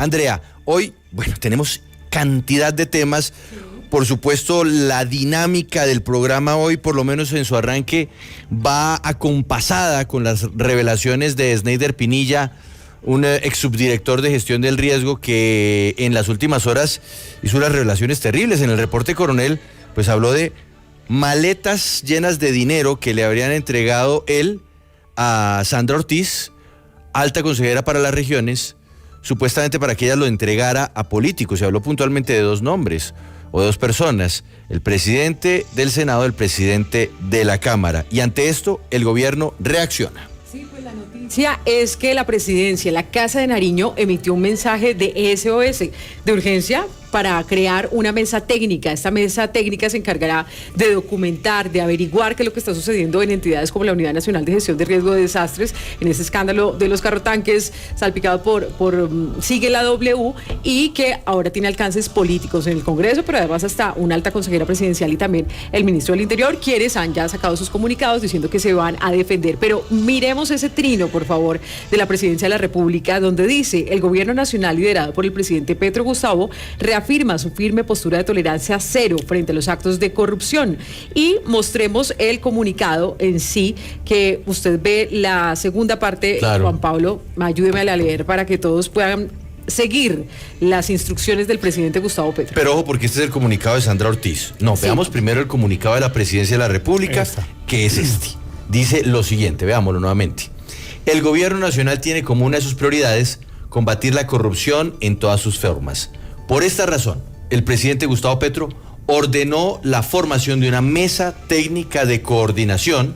Andrea, hoy, bueno, tenemos cantidad de temas. Por supuesto, la dinámica del programa hoy, por lo menos en su arranque, va acompasada con las revelaciones de Sneider Pinilla, un ex subdirector de gestión del riesgo que en las últimas horas hizo unas revelaciones terribles. En el reporte Coronel, pues habló de maletas llenas de dinero que le habrían entregado él a Sandra Ortiz, alta consejera para las regiones, supuestamente para que ella lo entregara a políticos. Se habló puntualmente de dos nombres o de dos personas, el presidente del Senado, el presidente de la Cámara. Y ante esto, el gobierno reacciona. Sí, pues la noticia es que la presidencia, la Casa de Nariño, emitió un mensaje de SOS, de urgencia, para crear una mesa técnica. Esta mesa técnica se encargará de documentar, de averiguar qué es lo que está sucediendo en entidades como la Unidad Nacional de Gestión de Riesgo de Desastres, en ese escándalo de los carrotanques salpicado por Sigue la W, y que ahora tiene alcances políticos en el Congreso, pero además hasta una alta consejera presidencial y también el ministro del Interior, quienes han ya sacado sus comunicados diciendo que se van a defender. Pero miremos ese trino, por favor, de la Presidencia de la República, donde dice: el gobierno nacional liderado por el presidente Petro Gustavo reafirma su firme postura de tolerancia cero frente a los actos de corrupción. Y mostremos el comunicado en sí, que usted ve la segunda parte. Claro. Juan Pablo, ayúdeme a leer para que todos puedan seguir las instrucciones del presidente Gustavo Petro. Pero ojo, porque este es el comunicado de Sandra Ortiz. No, sí. Veamos primero el comunicado de la Presidencia de la República, que es este. Dice lo siguiente, veámoslo nuevamente. El gobierno nacional tiene como una de sus prioridades combatir la corrupción en todas sus formas. Por esta razón, el presidente Gustavo Petro ordenó la formación de una mesa técnica de coordinación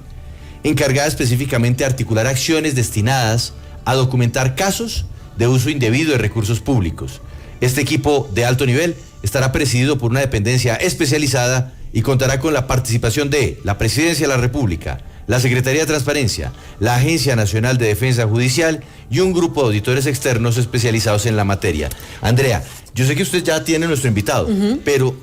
encargada específicamente de articular acciones destinadas a documentar casos de uso indebido de recursos públicos. Este equipo de alto nivel estará presidido por una dependencia especializada y contará con la participación de la Presidencia de la República, la Secretaría de Transparencia, la Agencia Nacional de Defensa Judicial y un grupo de auditores externos especializados en la materia. Andrea, yo sé que usted ya tiene nuestro invitado, pero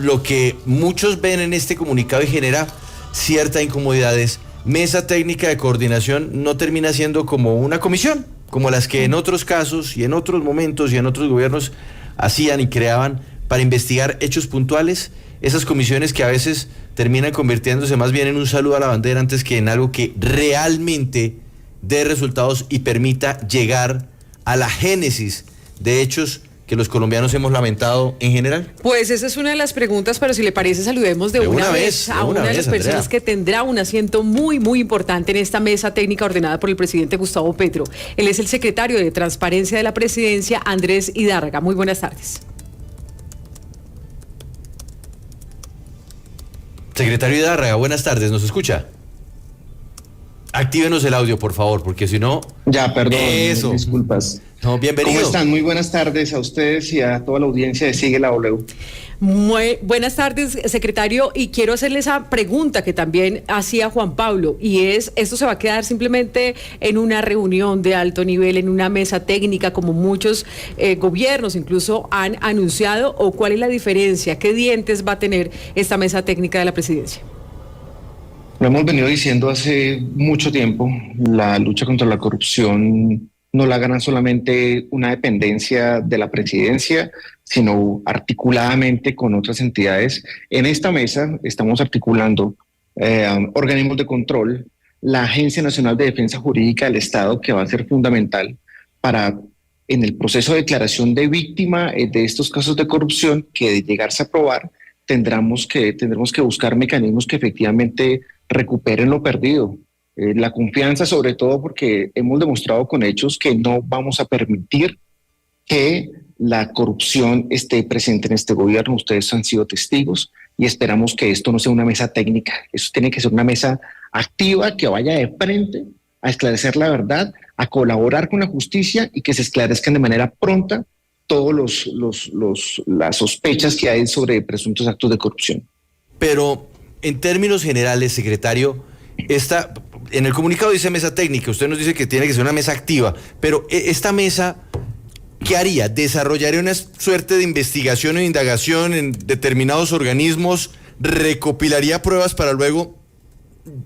lo que muchos ven en este comunicado y genera cierta incomodidad es: mesa técnica de coordinación no termina siendo como una comisión, como las que en otros casos y en otros momentos y en otros gobiernos hacían y creaban para investigar hechos puntuales. Esas comisiones que a veces terminan convirtiéndose más bien en un saludo a la bandera antes que en algo que realmente dé resultados y permita llegar a la génesis de hechos que los colombianos hemos lamentado en general. Pues esa es una de las preguntas, pero si le parece, saludemos de una vez a una de las personas que tendrá un asiento muy, muy importante en esta mesa técnica ordenada por el presidente Gustavo Petro. Él es el secretario de Transparencia de la Presidencia, Andrés Hidárraga. Muy buenas tardes. Secretario Hidárraga, buenas tardes, ¿nos escucha? Actívenos el audio, por favor, porque si no... Ya, perdón, disculpas. No, bienvenido. ¿Cómo están? Muy buenas tardes a ustedes y a toda la audiencia de Sigue la W. Muy buenas tardes, secretario, y quiero hacerle esa pregunta que también hacía Juan Pablo, y es: ¿esto se va a quedar simplemente en una reunión de alto nivel, en una mesa técnica, como muchos gobiernos incluso han anunciado, o cuál es la diferencia? ¿Qué dientes va a tener esta mesa técnica de la presidencia? Lo hemos venido diciendo hace mucho tiempo: la lucha contra la corrupción no la gana solamente una dependencia de la presidencia, sino articuladamente con otras entidades. En esta mesa estamos articulando organismos de control, la Agencia Nacional de Defensa Jurídica del Estado, que va a ser fundamental para, en el proceso de declaración de víctima de estos casos de corrupción, que de llegarse a probar, tendremos que buscar mecanismos que efectivamente recuperen lo perdido. La confianza, sobre todo porque hemos demostrado con hechos que no vamos a permitir que la corrupción esté presente en este gobierno. Ustedes han sido testigos y esperamos que esto no sea una mesa técnica. Eso tiene que ser una mesa activa que vaya de frente a esclarecer la verdad, a colaborar con la justicia y que se esclarezcan de manera pronta todos las sospechas que hay sobre presuntos actos de corrupción. Pero en términos generales, secretario, en el comunicado dice mesa técnica, usted nos dice que tiene que ser una mesa activa, pero esta mesa, ¿qué haría? ¿Desarrollaría una suerte de investigación e indagación en determinados organismos? ¿Recopilaría pruebas para luego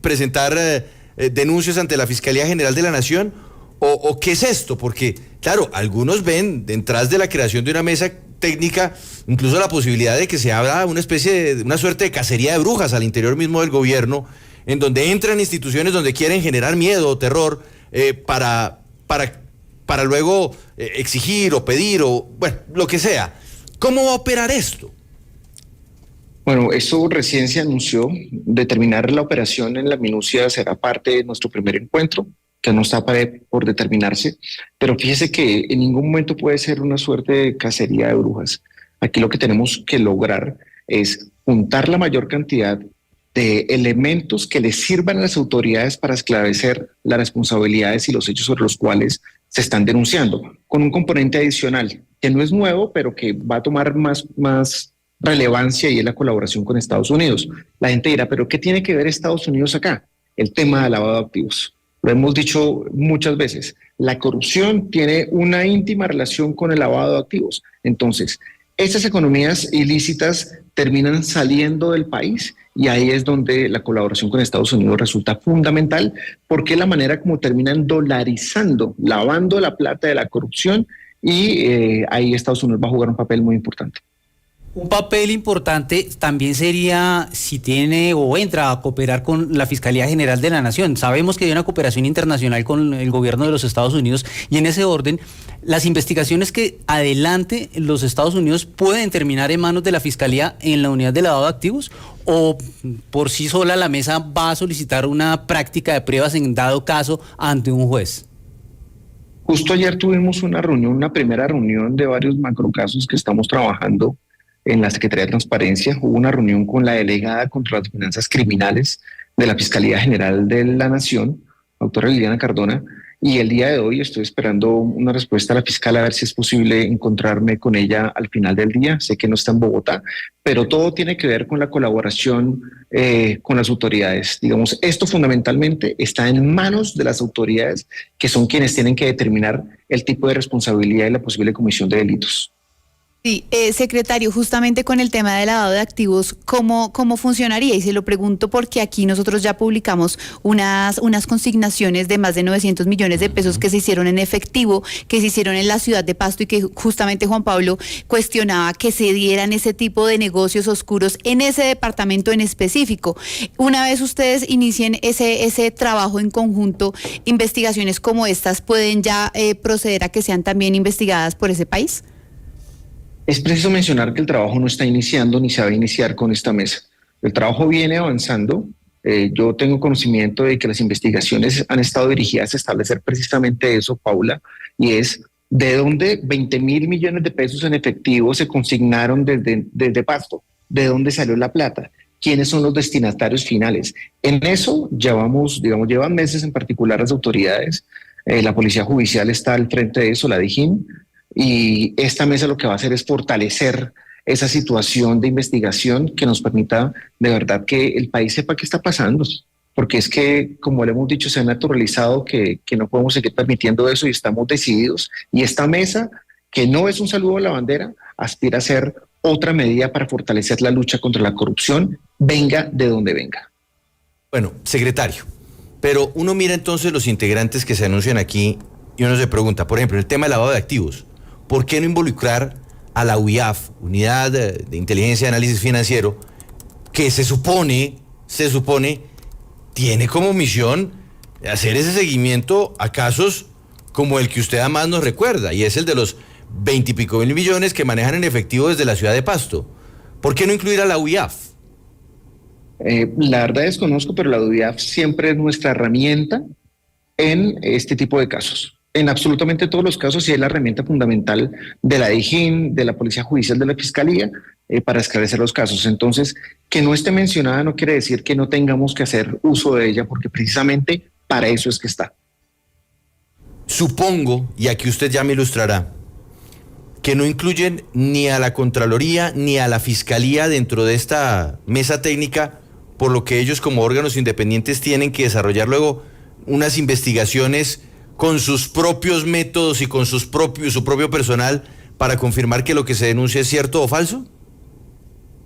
presentar denuncias ante la Fiscalía General de la Nación? ¿O qué es esto? Porque claro, algunos ven detrás de la creación de una mesa técnica incluso la posibilidad de que se abra una especie de, una suerte de cacería de brujas al interior mismo del gobierno, en donde entran instituciones donde quieren generar miedo o terror para luego exigir o pedir o, bueno, lo que sea. ¿Cómo va a operar esto? Bueno, eso recién se anunció. Determinar la operación en la minucia será parte de nuestro primer encuentro, que no está por determinarse, pero fíjese que en ningún momento puede ser una suerte de cacería de brujas. Aquí lo que tenemos que lograr es juntar la mayor cantidad de elementos que les sirvan a las autoridades para esclarecer las responsabilidades y los hechos sobre los cuales se están denunciando, con un componente adicional que no es nuevo, pero que va a tomar más relevancia, y es la colaboración con Estados Unidos. La gente dirá, ¿pero qué tiene que ver Estados Unidos acá? El tema del lavado de activos. Lo hemos dicho muchas veces, la corrupción tiene una íntima relación con el lavado de activos. Entonces, estas economías ilícitas terminan saliendo del país, y ahí es donde la colaboración con Estados Unidos resulta fundamental, porque es la manera como terminan dolarizando, lavando la plata de la corrupción, y ahí Estados Unidos va a jugar un papel muy importante. Un papel importante también sería si tiene o entra a cooperar con la Fiscalía General de la Nación. Sabemos que hay una cooperación internacional con el gobierno de los Estados Unidos, y en ese orden, las investigaciones que adelante los Estados Unidos pueden terminar en manos de la Fiscalía en la unidad de lavado de activos, o por sí sola la mesa va a solicitar una práctica de pruebas en dado caso ante un juez. Justo ayer tuvimos una reunión, una primera reunión de varios macrocasos que estamos trabajando en la Secretaría de Transparencia. Hubo una reunión con la delegada contra las finanzas criminales de la Fiscalía General de la Nación, doctora Liliana Cardona, y el día de hoy estoy esperando una respuesta a la fiscal a ver si es posible encontrarme con ella al final del día. Sé que no está en Bogotá, pero todo tiene que ver con la colaboración con las autoridades. Digamos, esto fundamentalmente está en manos de las autoridades, que son quienes tienen que determinar el tipo de responsabilidad y la posible comisión de delitos. Sí, secretario, justamente con el tema del lavado de activos, ¿cómo funcionaría? Y se lo pregunto porque aquí nosotros ya publicamos unas consignaciones de más de 900 millones de pesos que se hicieron en efectivo, que se hicieron en la ciudad de Pasto, y que justamente Juan Pablo cuestionaba que se dieran ese tipo de negocios oscuros en ese departamento en específico. Una vez ustedes inicien ese trabajo en conjunto, investigaciones como estas pueden ya proceder a que sean también investigadas por ese país. Es preciso mencionar que el trabajo no está iniciando ni se va a iniciar con esta mesa. El trabajo viene avanzando. Yo tengo conocimiento de que las investigaciones han estado dirigidas a establecer precisamente eso, Paula, y es de dónde 20.000 millones de pesos en efectivo se consignaron desde Pasto, de dónde salió la plata, quiénes son los destinatarios finales. En eso llevan meses, en particular las autoridades. La Policía Judicial está al frente de eso, la DIJÍN. Y esta mesa lo que va a hacer es fortalecer esa situación de investigación que nos permita de verdad que el país sepa qué está pasando. Porque es que, como le hemos dicho, se ha naturalizado que no podemos seguir permitiendo eso, y estamos decididos. Y esta mesa, que no es un saludo a la bandera, aspira a ser otra medida para fortalecer la lucha contra la corrupción, venga de donde venga. Bueno, secretario, pero uno mira entonces los integrantes que se anuncian aquí y uno se pregunta, por ejemplo, el tema del lavado de activos. ¿Por qué no involucrar a la UIAF, Unidad de Inteligencia y Análisis Financiero, que se supone, tiene como misión hacer ese seguimiento a casos como el que usted además nos recuerda, y es el de los 20 y pico mil millones que manejan en efectivo desde la ciudad de Pasto? ¿Por qué no incluir a la UIAF? La verdad desconozco, pero la UIAF siempre es nuestra herramienta en este tipo de casos. En absolutamente todos los casos, y es la herramienta fundamental de la DIJÍN, de la Policía Judicial, de la Fiscalía, para esclarecer los casos. Entonces, que no esté mencionada no quiere decir que no tengamos que hacer uso de ella, porque precisamente para eso es que está. Supongo, y aquí usted ya me ilustrará, que no incluyen ni a la Contraloría ni a la Fiscalía dentro de esta mesa técnica, por lo que ellos como órganos independientes tienen que desarrollar luego unas investigaciones con sus propios métodos y con su propio personal para confirmar que lo que se denuncia es cierto o falso.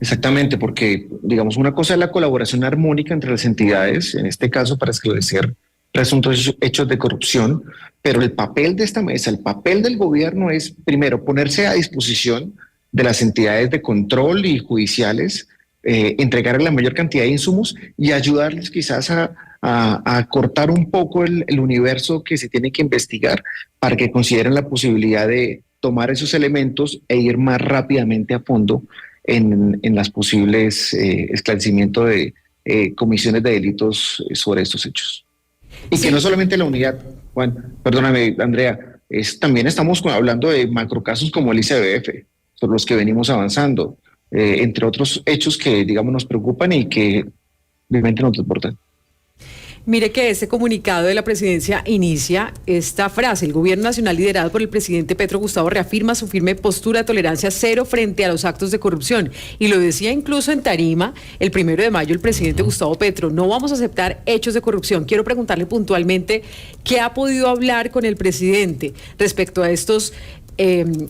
Exactamente, porque digamos una cosa es la colaboración armónica entre las entidades, en este caso para esclarecer presuntos hechos de corrupción, pero el papel de esta mesa, el papel del gobierno es, primero, ponerse a disposición de las entidades de control y judiciales, entregarles la mayor cantidad de insumos y ayudarles quizás a cortar un poco el universo que se tiene que investigar para que consideren la posibilidad de tomar esos elementos e ir más rápidamente a fondo en las posibles esclarecimientos de comisiones de delitos sobre estos hechos. Y sí, que no solamente la unidad, Juan, perdóname, Andrea, también estamos hablando de macrocasos como el ICBF, sobre los que venimos avanzando, entre otros hechos que, digamos, nos preocupan y que obviamente nos desbordan. Mire que este comunicado de la presidencia inicia esta frase: el gobierno nacional liderado por el presidente Petro Gustavo reafirma su firme postura de tolerancia cero frente a los actos de corrupción. Y lo decía incluso en tarima el 1 de mayo el presidente Gustavo Petro: no vamos a aceptar hechos de corrupción. Quiero preguntarle puntualmente qué ha podido hablar con el presidente respecto a estos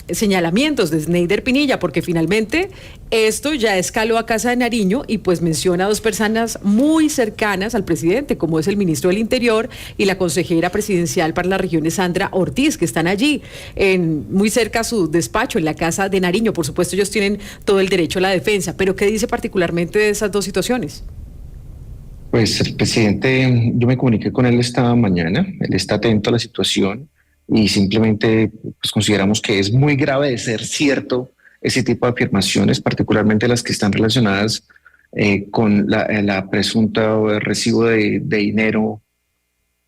señalamientos de Sneider Pinilla, porque finalmente esto ya escaló a Casa de Nariño y pues menciona a dos personas muy cercanas al presidente, como es el ministro del Interior y la consejera presidencial para las regiones, Sandra Ortiz, que están allí muy cerca a su despacho en la Casa de Nariño. Por supuesto, ellos tienen todo el derecho a la defensa, pero ¿qué dice particularmente de esas dos situaciones? Pues el presidente, yo me comuniqué con él esta mañana, él está atento a la situación y simplemente pues, consideramos que es muy grave de ser cierto ese tipo de afirmaciones, particularmente las que están relacionadas con la presunta recibo de dinero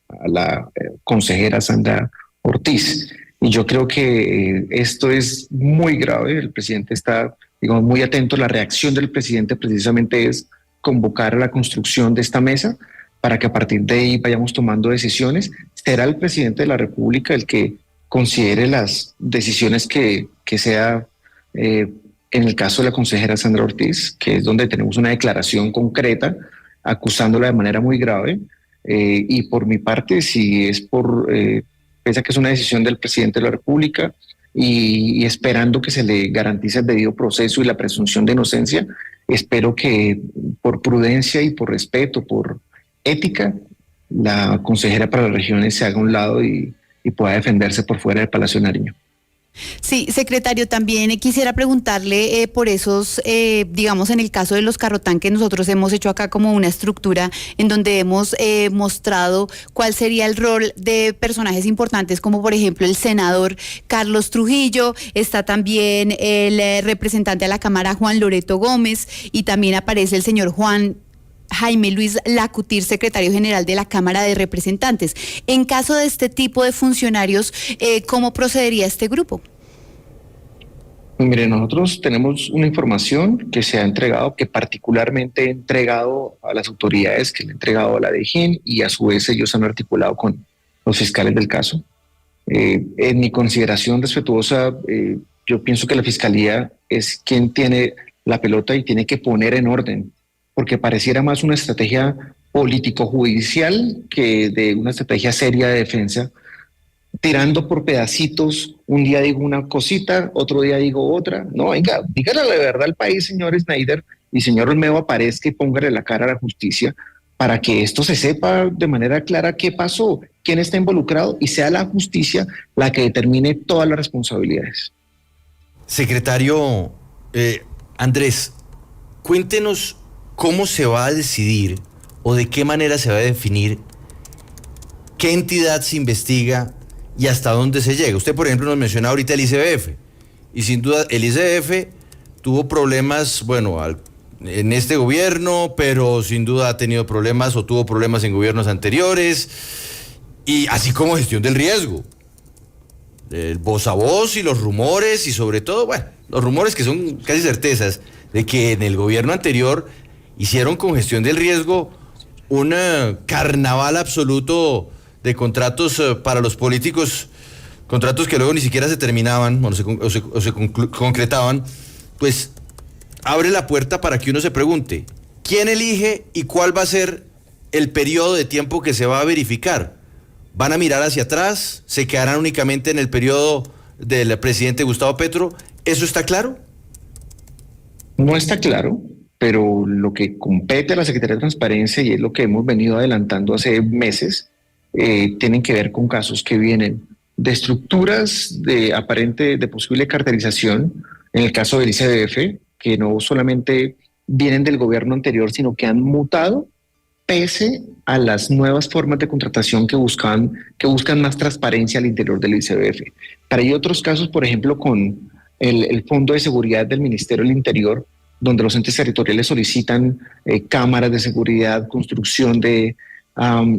a la consejera Sandra Ortiz. Y yo creo que esto es muy grave. El presidente está, digamos, muy atento. La reacción del presidente precisamente es convocar a la construcción de esta mesa para que a partir de ahí vayamos tomando decisiones. Será el presidente de la República el que considere las decisiones que sea, en el caso de la consejera Sandra Ortiz, que es donde tenemos una declaración concreta acusándola de manera muy grave. Y por mi parte, si es pese a que es una decisión del presidente de la República y esperando que se le garantice el debido proceso y la presunción de inocencia, espero que por prudencia y por respeto, por ética, la consejera para las regiones se haga a un lado y pueda defenderse por fuera del Palacio de Nariño. Sí, secretario, también quisiera preguntarle por esos, digamos, en el caso de los carrotanques, nosotros hemos hecho acá como una estructura en donde hemos mostrado cuál sería el rol de personajes importantes, como por ejemplo el senador Carlos Trujillo, está también el representante a la Cámara Juan Loreto Gómez y también aparece el señor Jaime Luis Lacutir, secretario general de la Cámara de Representantes. En caso de este tipo de funcionarios, ¿cómo procedería este grupo? Mire, nosotros tenemos una información que se ha entregado, que particularmente he entregado a las autoridades, que le he entregado a la DIJÍN y a su vez ellos han articulado con los fiscales del caso. En mi consideración respetuosa, yo pienso que la Fiscalía es quien tiene la pelota y tiene que poner en orden, porque pareciera más una estrategia político-judicial que de una estrategia seria de defensa, tirando por pedacitos. Un día digo una cosita, otro día digo otra. No, venga, dígale la verdad al país, señor Sneider, y señor Olmedo, aparezca y póngale la cara a la justicia para que esto se sepa de manera clara qué pasó, quién está involucrado y sea la justicia la que determine todas las responsabilidades. Secretario Andrés, cuéntenos cómo se va a decidir o de qué manera se va a definir qué entidad se investiga y hasta dónde se llega. Usted, por ejemplo, nos menciona ahorita el ICBF, y sin duda el ICBF tuvo problemas, bueno, en este gobierno, pero sin duda ha tenido problemas o tuvo problemas en gobiernos anteriores, y así como gestión del riesgo, el voz a voz y los rumores, y sobre todo, bueno, los rumores que son casi certezas de que en el gobierno anterior hicieron con gestión del riesgo un carnaval absoluto de contratos para los políticos, contratos que luego ni siquiera se terminaban o se concretaban. Pues abre la puerta para que uno se pregunte, ¿quién elige y cuál va a ser el periodo de tiempo que se va a verificar? ¿Van a mirar hacia atrás? ¿Se quedarán únicamente en el periodo del presidente Gustavo Petro? ¿Eso está claro? No está claro, pero lo que compete a la Secretaría de Transparencia, y es lo que hemos venido adelantando hace meses, tienen que ver con casos que vienen de estructuras de posible cartelización, en el caso del ICBF, que no solamente vienen del gobierno anterior, sino que han mutado pese a las nuevas formas de contratación que buscan más transparencia al interior del ICBF. Pero hay otros casos, por ejemplo, con el Fondo de Seguridad del Ministerio del Interior, donde los entes territoriales solicitan cámaras de seguridad, construcción de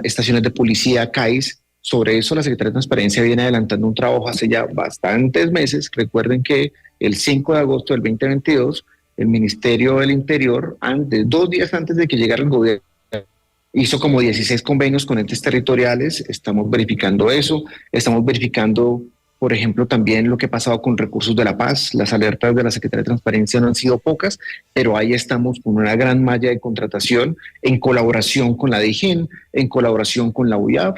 estaciones de policía, CAIS. Sobre eso la Secretaría de Transparencia viene adelantando un trabajo hace ya bastantes meses. Recuerden que el 5 de agosto del 2022, el Ministerio del Interior, 2 días antes de que llegara el gobierno, hizo como 16 convenios con entes territoriales. Estamos verificando eso. Estamos verificando, por ejemplo, también lo que ha pasado con Recursos de la Paz. Las alertas de la Secretaría de Transparencia no han sido pocas, pero ahí estamos con una gran malla de contratación en colaboración con la DIGIN, en colaboración con la UIAF,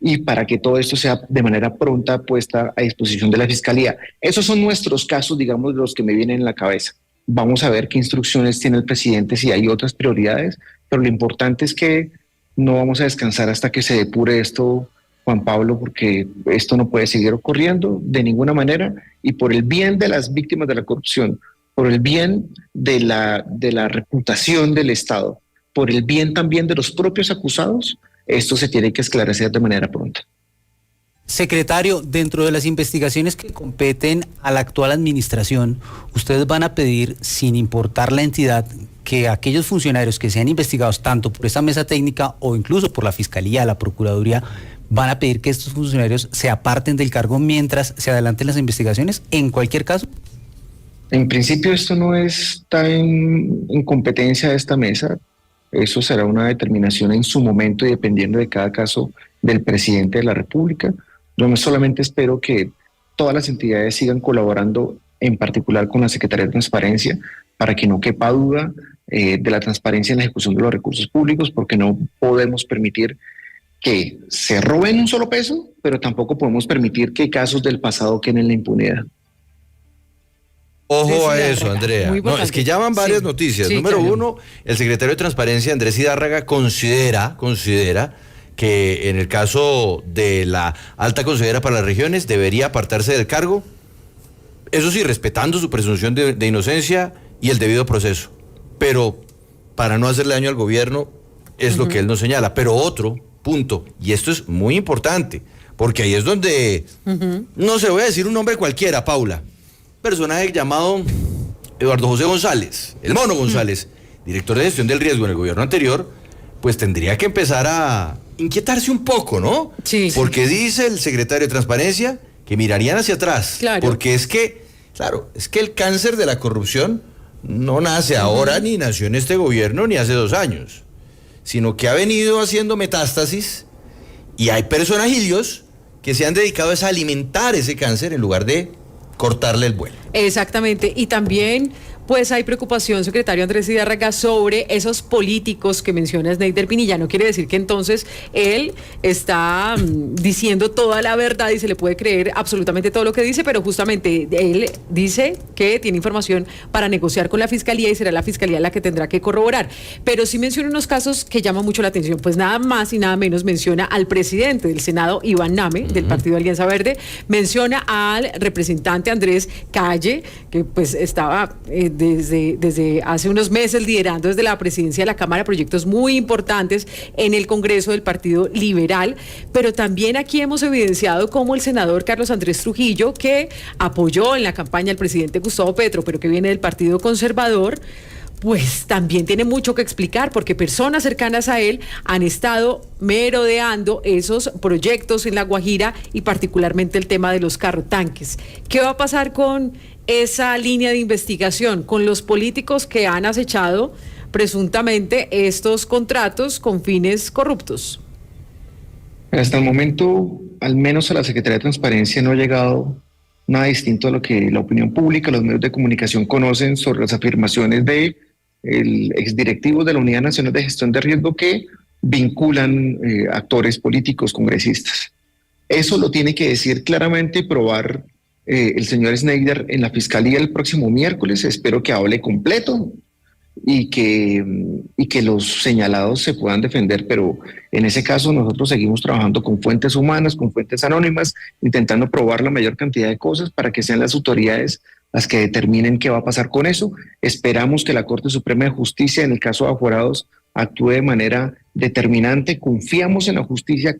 y para que todo esto sea de manera pronta puesta a disposición de la Fiscalía. Esos son nuestros casos, digamos, los que me vienen en la cabeza. Vamos a ver qué instrucciones tiene el presidente, si hay otras prioridades, pero lo importante es que no vamos a descansar hasta que se depure esto, Juan Pablo, porque esto no puede seguir ocurriendo de ninguna manera, y por el bien de las víctimas de la corrupción, por el bien de la reputación del Estado, por el bien también de los propios acusados, esto se tiene que esclarecer de manera pronta. Secretario, dentro de las investigaciones que competen a la actual administración, ustedes van a pedir, sin importar la entidad, que aquellos funcionarios que sean investigados tanto por esta mesa técnica o incluso por la Fiscalía, la Procuraduría, van a pedir que estos funcionarios se aparten del cargo mientras se adelanten las investigaciones, en cualquier caso. En principio esto no está en competencia de esta mesa. Eso será una determinación en su momento y dependiendo de cada caso del presidente de la República. Yo solamente espero que todas las entidades sigan colaborando, en particular con la Secretaría de Transparencia, para que no quepa duda de la transparencia en la ejecución de los recursos públicos, porque no podemos permitir que se roben un solo peso, pero tampoco podemos permitir que casos del pasado queden en la impunidad. Ojo a eso, Andrea. No, es que llaman varias noticias. Número uno, el secretario de Transparencia, Andrés Hidárraga, considera que en el caso de la alta consejera para las regiones debería apartarse del cargo, eso sí, respetando su presunción de inocencia y el debido proceso. Pero para no hacerle daño al gobierno, es lo que él nos señala. Pero otro punto, y esto es muy importante, porque ahí es donde, no se voy a decir un nombre cualquiera, Paula, personaje llamado Eduardo José González, el Mono González, director de gestión del riesgo en el gobierno anterior, pues tendría que empezar a inquietarse un poco, ¿no? Sí. Porque dice el secretario de Transparencia que mirarían hacia atrás. Claro. Porque es que el cáncer de la corrupción no nace ahora, ni nació en este gobierno, ni hace 2 años, sino que ha venido haciendo metástasis y hay personajillos que se han dedicado a alimentar ese cáncer en lugar de cortarle el vuelo. Exactamente, y también pues hay preocupación, secretario Andrés Hidárraga, sobre esos políticos que menciona Sneider Pinilla. No quiere decir que entonces él está diciendo toda la verdad y se le puede creer absolutamente todo lo que dice, pero justamente él dice que tiene información para negociar con la Fiscalía y será la Fiscalía la que tendrá que corroborar. Pero sí menciona unos casos que llaman mucho la atención, pues nada más y nada menos menciona al presidente del Senado, Iván Name, del Partido Alianza Verde, menciona al representante Andrés Calle, que pues estaba desde hace unos meses liderando desde la presidencia de la Cámara proyectos muy importantes en el Congreso del Partido Liberal, pero también aquí hemos evidenciado cómo el senador Carlos Andrés Trujillo, que apoyó en la campaña al presidente Gustavo Petro, pero que viene del Partido Conservador, pues también tiene mucho que explicar, porque personas cercanas a él han estado merodeando esos proyectos en La Guajira y particularmente el tema de los carrotanques. ¿Qué va a pasar con esa línea de investigación, con los políticos que han acechado presuntamente estos contratos con fines corruptos? Hasta el momento, al menos a la Secretaría de Transparencia no ha llegado nada distinto a lo que la opinión pública, los medios de comunicación conocen sobre las afirmaciones de el exdirectivo de la Unidad Nacional de Gestión de Riesgo que vinculan actores políticos, congresistas. Eso lo tiene que decir claramente y probar el señor Sneider en la Fiscalía el próximo miércoles. Espero que hable completo y que los señalados se puedan defender, pero en ese caso nosotros seguimos trabajando con fuentes humanas, con fuentes anónimas, intentando probar la mayor cantidad de cosas para que sean las autoridades las que determinen qué va a pasar con eso. Esperamos que la Corte Suprema de Justicia, en el caso de Aforados, actúe de manera determinante. Confiamos en la justicia,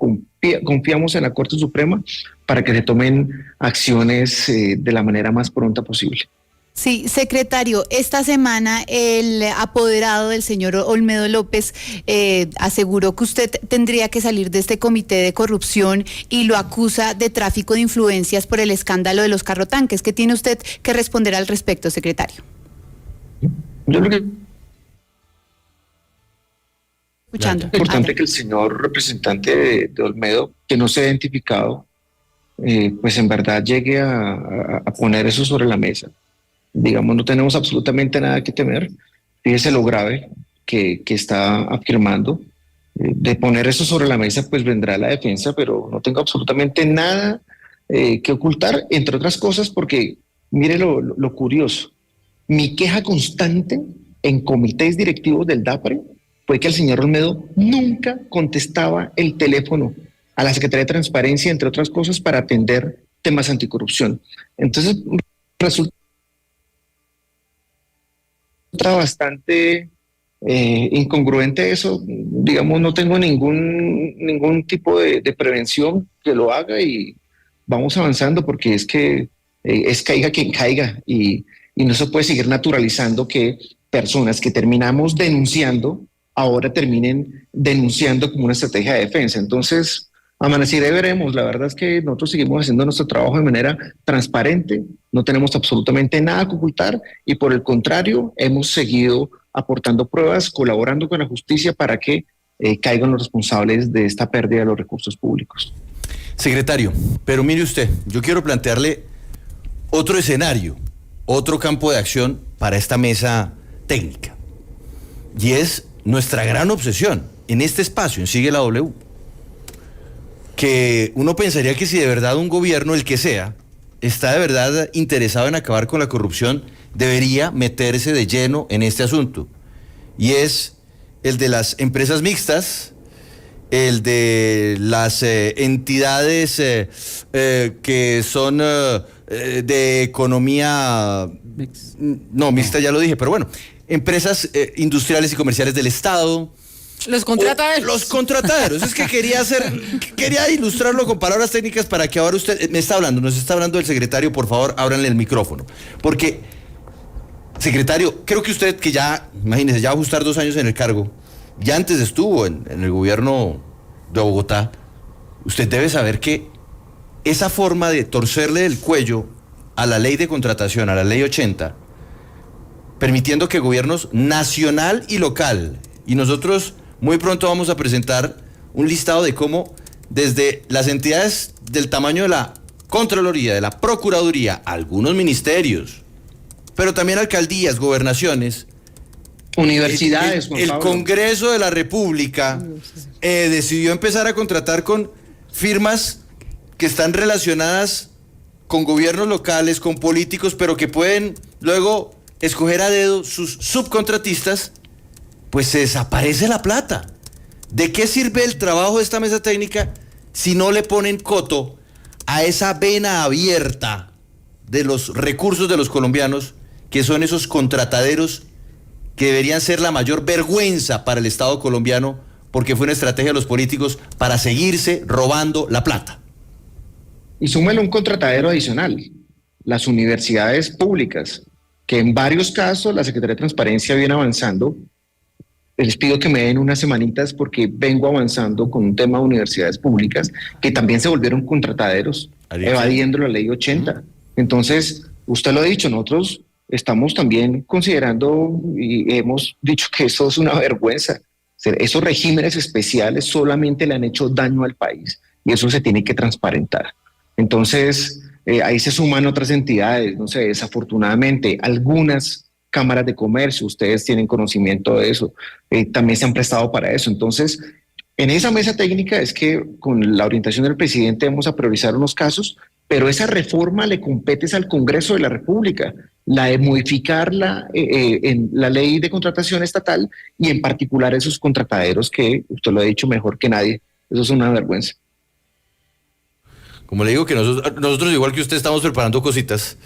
confiamos en la Corte Suprema para que se tomen acciones de la manera más pronta posible. Sí, secretario, esta semana el apoderado del señor Olmedo López aseguró que usted tendría que salir de este comité de corrupción y lo acusa de tráfico de influencias por el escándalo de los carrotanques. ¿Qué tiene usted que responder al respecto, secretario? Yo creo que Escuchando. es importante que el señor representante de Olmedo, que no se ha identificado, pues en verdad llegue a poner eso sobre la mesa. Digamos, no tenemos absolutamente nada que temer. Fíjese lo grave que está afirmando. De poner eso sobre la mesa, pues vendrá la defensa, pero no tengo absolutamente nada que ocultar, entre otras cosas, porque mire lo curioso. Mi queja constante en comités directivos del DAPRE fue que el señor Olmedo nunca contestaba el teléfono a la Secretaría de Transparencia, entre otras cosas, para atender temas anticorrupción. Entonces, resulta bastante incongruente eso. Digamos, no tengo ningún tipo de prevención que lo haga y vamos avanzando, porque es que es caiga quien caiga y no se puede seguir naturalizando que personas que terminamos denunciando ahora terminen denunciando como una estrategia de defensa. Entonces, amaneceré, veremos. La verdad es que nosotros seguimos haciendo nuestro trabajo de manera transparente, no tenemos absolutamente nada que ocultar y por el contrario, hemos seguido aportando pruebas, colaborando con la justicia para que caigan los responsables de esta pérdida de los recursos públicos. Secretario, pero mire usted, yo quiero plantearle otro escenario, otro campo de acción para esta mesa técnica, y es nuestra gran obsesión en este espacio, en Sigue la W, que uno pensaría que si de verdad un gobierno, el que sea, está de verdad interesado en acabar con la corrupción, debería meterse de lleno en este asunto, y es el de las empresas mixtas, el de las entidades que son de economía, no, mixta ya lo dije, pero bueno, empresas industriales y comerciales del Estado. Los contrataderos. Los contrataderos. Es que quería ilustrarlo con palabras técnicas para que ahora usted nos está hablando el secretario, por favor, ábranle el micrófono. Porque, secretario, creo que usted que ya, imagínese, ya va a ajustar 2 años en el cargo, ya antes estuvo en el gobierno de Bogotá, usted debe saber que esa forma de torcerle el cuello a la ley de contratación, a la ley 80, permitiendo que gobiernos nacional y local, y nosotros muy pronto vamos a presentar un listado de cómo desde las entidades del tamaño de la Contraloría, de la Procuraduría, algunos ministerios, pero también alcaldías, gobernaciones, universidades, el Congreso de la República decidió empezar a contratar con firmas que están relacionadas con gobiernos locales, con políticos, pero que pueden luego escoger a dedo sus subcontratistas. Pues se desaparece la plata. ¿De qué sirve el trabajo de esta mesa técnica si no le ponen coto a esa vena abierta de los recursos de los colombianos, que son esos contrataderos que deberían ser la mayor vergüenza para el Estado colombiano, porque fue una estrategia de los políticos para seguirse robando la plata? Y súmele un contratadero adicional, las universidades públicas, que en varios casos la Secretaría de Transparencia viene avanzando. Les pido que me den unas semanitas porque vengo avanzando con un tema de universidades públicas que también se volvieron contrataderos, evadiendo la ley 80. Entonces, usted lo ha dicho, nosotros estamos también considerando y hemos dicho que eso es una vergüenza. Esos regímenes especiales solamente le han hecho daño al país y eso se tiene que transparentar. Entonces, ahí se suman otras entidades, no sé, desafortunadamente algunas cámaras de comercio, ustedes tienen conocimiento de eso, también se han prestado para eso. Entonces, en esa mesa técnica es que con la orientación del presidente vamos a priorizar unos casos, pero esa reforma le compete al Congreso de la República la de modificar en la ley de contratación estatal y en particular esos contrataderos que usted lo ha dicho mejor que nadie. Eso es una vergüenza. Como le digo que nosotros igual que usted estamos preparando cositas.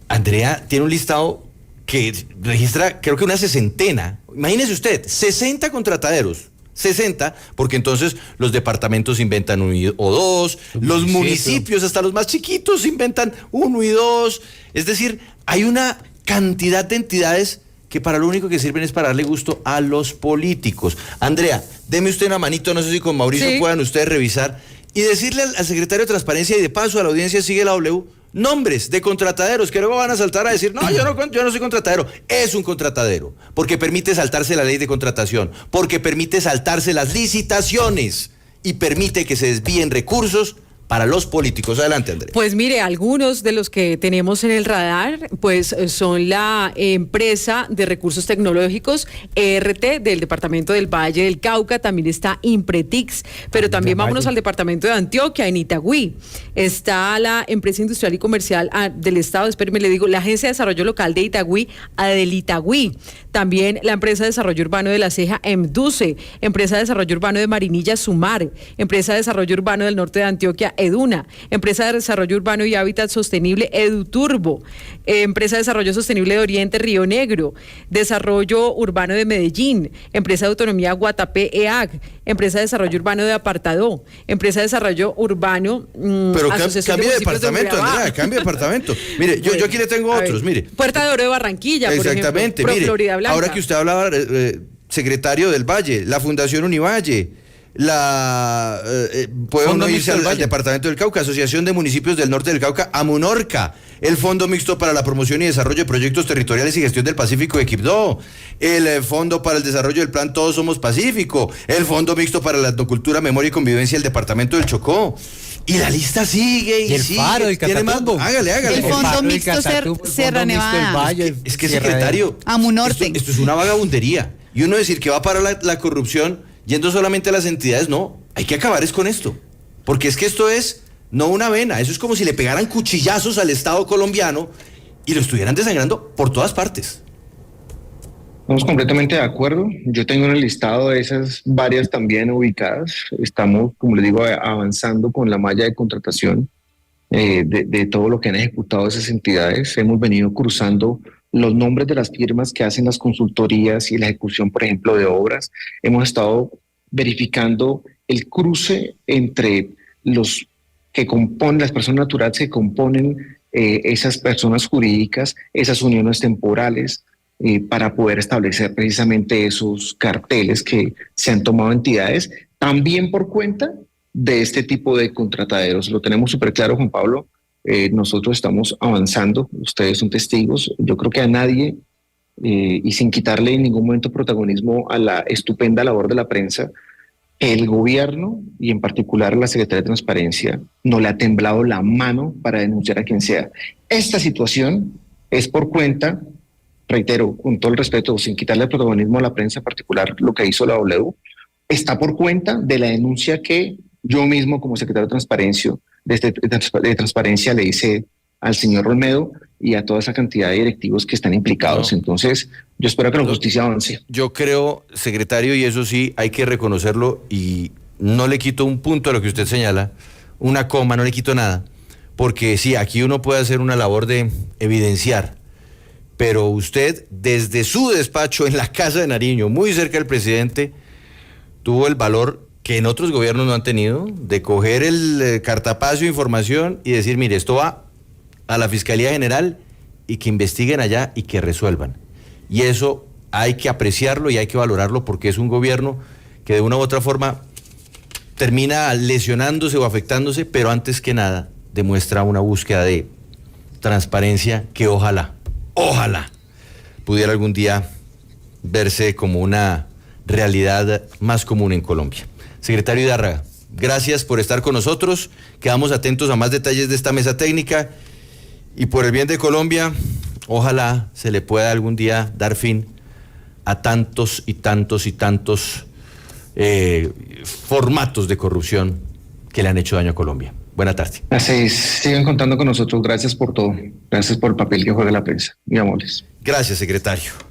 Andrea tiene un listado que registra creo que una 60. Imagínese usted, 60 contrataderos. 60, porque entonces los departamentos inventan 1 o 2, los municipios, hasta los más chiquitos, inventan 1 y 2. Es decir, hay una cantidad de entidades que para lo único que sirven es para darle gusto a los políticos. Andrea, deme usted una manito, no sé si con Mauricio puedan ustedes revisar y decirle al secretario de Transparencia y de paso a la audiencia sigue la W, nombres de contrataderos que luego van a saltar a decir, no, yo no soy contratadero. Es un contratadero, porque permite saltarse la ley de contratación, porque permite saltarse las licitaciones y permite que se desvíen recursos para los políticos. Adelante, Andrea. Pues mire, algunos de los que tenemos en el radar, pues son la empresa de recursos tecnológicos ERT del departamento del Valle del Cauca, también está Impretix, pero también vámonos al departamento de Antioquia, en Itagüí. Está la empresa industrial y comercial del Estado, espérame, le digo, la Agencia de Desarrollo Local de Itagüí, Adelitagüí. También la empresa de desarrollo urbano de La Ceja, EMDUCE, empresa de desarrollo urbano de Marinilla, SUMAR, empresa de desarrollo urbano del norte de Antioquia, EDUNA, empresa de desarrollo urbano y hábitat sostenible, EDUTURBO, empresa de desarrollo sostenible de Oriente, Río Negro, desarrollo urbano de Medellín, empresa de autonomía Guatapé, EAG, empresa de desarrollo urbano de Apartadó, empresa de desarrollo urbano, pero cambie de departamento, Andrea, cambie de departamento. Mire, yo aquí le tengo otros, mire. Puerta de Oro de Barranquilla, exactamente, por ejemplo, mire, Florida Blanca. Ahora que usted hablaba, secretario del Valle, la Fundación Univalle, puede uno irse al departamento del Cauca, Asociación de Municipios del Norte del Cauca, AMUNORCA, el Fondo Mixto para la Promoción y Desarrollo de Proyectos Territoriales y Gestión del Pacífico, EQUIPDO, el Fondo para el Desarrollo del Plan Todos Somos Pacífico, el Fondo Mixto para la Etnocultura, Memoria y Convivencia del Departamento del Chocó. Y la lista sigue y el sigue. Faro, el Catatumbo. Hágale. El Fondo Mixto Sierra Nevada. Es que secretario, Amunorte. Esto es una vagabundería. Y uno decir que va a parar la corrupción yendo solamente a las entidades, no. Hay que acabar con esto. Porque es que esto es no una vena. Eso es como si le pegaran cuchillazos al Estado colombiano y lo estuvieran desangrando por todas partes. Estamos completamente de acuerdo. Yo tengo en el listado de esas varias también ubicadas. Estamos, como les digo, avanzando con la malla de contratación de todo lo que han ejecutado esas entidades. Hemos venido cruzando los nombres de las firmas que hacen las consultorías y la ejecución, por ejemplo, de obras. Hemos estado verificando el cruce entre los que componen, las personas naturales que componen esas personas jurídicas, esas uniones temporales, para poder establecer precisamente esos carteles que se han tomado entidades, también por cuenta de este tipo de contrataderos. Lo tenemos súper claro, Juan Pablo. Nosotros estamos avanzando, ustedes son testigos. Yo creo que a nadie, y sin quitarle en ningún momento protagonismo a la estupenda labor de la prensa, el gobierno y en particular la Secretaría de Transparencia no le ha temblado la mano para denunciar a quien sea. Esta situación es por cuenta, reitero, con todo el respeto, sin quitarle el protagonismo a la prensa, en particular lo que hizo la W, está por cuenta de la denuncia que yo mismo como secretario de Transparencia le hice al señor Olmedo y a toda esa cantidad de directivos que están implicados. No. Entonces, yo espero que la justicia avance. Yo creo, secretario, y eso sí, hay que reconocerlo, y no le quito un punto a lo que usted señala, una coma, no le quito nada, porque sí, aquí uno puede hacer una labor de evidenciar, pero usted, desde su despacho en la Casa de Nariño, muy cerca del presidente, tuvo el valor que en otros gobiernos no han tenido, de coger el cartapacio de información y decir, mire, esto va a la Fiscalía General y que investiguen allá y que resuelvan. Y eso hay que apreciarlo y hay que valorarlo porque es un gobierno que de una u otra forma termina lesionándose o afectándose, pero antes que nada demuestra una búsqueda de transparencia que ojalá pudiera algún día verse como una realidad más común en Colombia. Secretario Hidárraga, gracias por estar con nosotros. Quedamos atentos a más detalles de esta mesa técnica y por el bien de Colombia, ojalá se le pueda algún día dar fin a tantos y tantos y tantos formatos de corrupción que le han hecho daño a Colombia. Buena tarde. Así es, sigan contando con nosotros. Gracias por todo. Gracias por el papel que juega la prensa. Muy amables. Gracias, secretario.